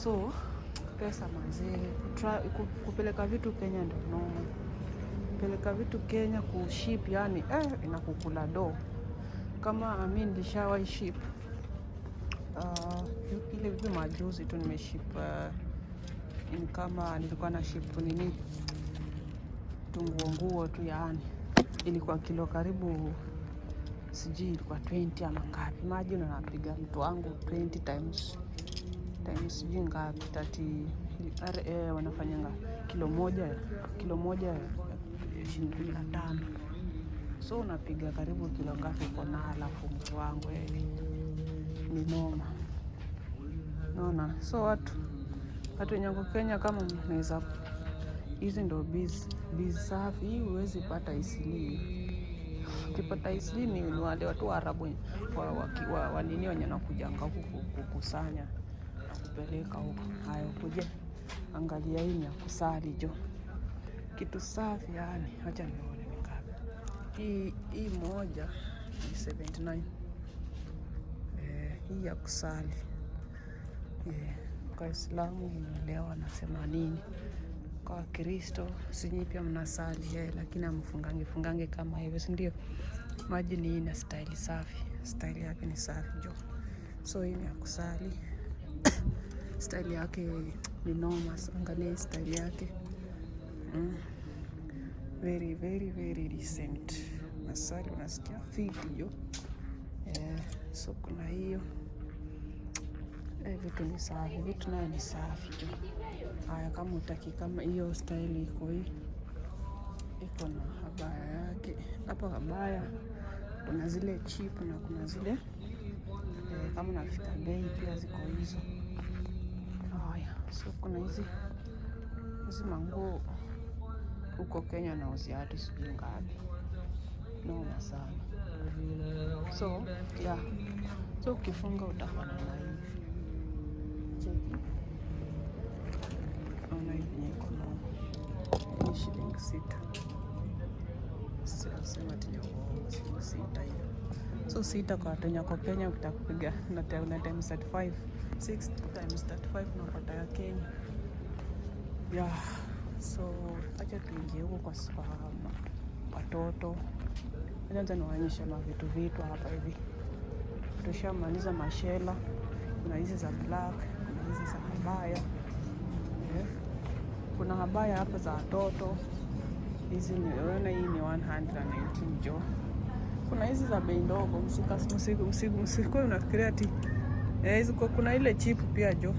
So pesa mazee, kupeleka vitu Kenya ndio noma. Kupeleka vitu Kenya kuship yani inakukula do. Kama nilishawahi ship ile vitu majuzi tu nimeship kama nilikuwa na ship nguo tu yani. Ilikuwa kilo karibu sijui ilikuwa 20 ama ngapi. Imagine unapiga mtu wangu 20 times sijui ngapi 30 wanafanyanga kilo moja shilingi 15. So unapiga karibu kilo ngapi uko na alafu mtu wangu ni noma. Naona so watu wenye wako Kenya kama mnaweza hizi ndo biz safi. Hii huwezi pata Eastleigh. Ukipata Eastleigh ni wale watu wa Arabu wa nini wenye nakujanga huku kukusanya na kupeleka huko. Hayo kuje angalia hii ya kusali jo. Kitu safi yani. Acha nione ni ngapi. Hii moja ni 79. Hii ya kusali. Kwa Islamu leo anasema nini? Kwa Kristo sinyi pia mnasali lakini amfungange kama hivyo, si ndio? Maji ni ina style safi. Style yake ni safi jo. So hii ni ya kusali. Style yake ni noma. Angalia style yake. Very very very decent. Nasali unasikia fiti jo. So kuna hiyo. Vitu ni safi. Vitu nayo ni safi jo. Haya, kama utaki kama hiyo style iko na habaya yake. Hapa habaya kuna zile cheap na kuna zile kama nafika bei pia ziko hizo. Haya, so kuna hizi manguo huko Kenya na uziatu sijui ngapi. Noma sana. So yeah. So ukifunga utafanya na hivi. Cheki. Naona hivi niko ni shilingi 6. Sema tena shilingi 6 hiyo. So 6 kwa watu nyako Kenya utakupiga na times 35. 6 times 35 unapata ya Kenya. Yeah. So acha tuingie huko kwa watoto. Kwanza niwaonyeshe vitu hapa hivi. Tushamaliza mashela. Kuna hizi za black, kuna hizi za habaya. Kuna habaya hapa za watoto. Hizi niona hii ni 119 jo. Kuna hizi za bei ndogo, msiku unafikiria ati hizi kuna ile cheap pia jo.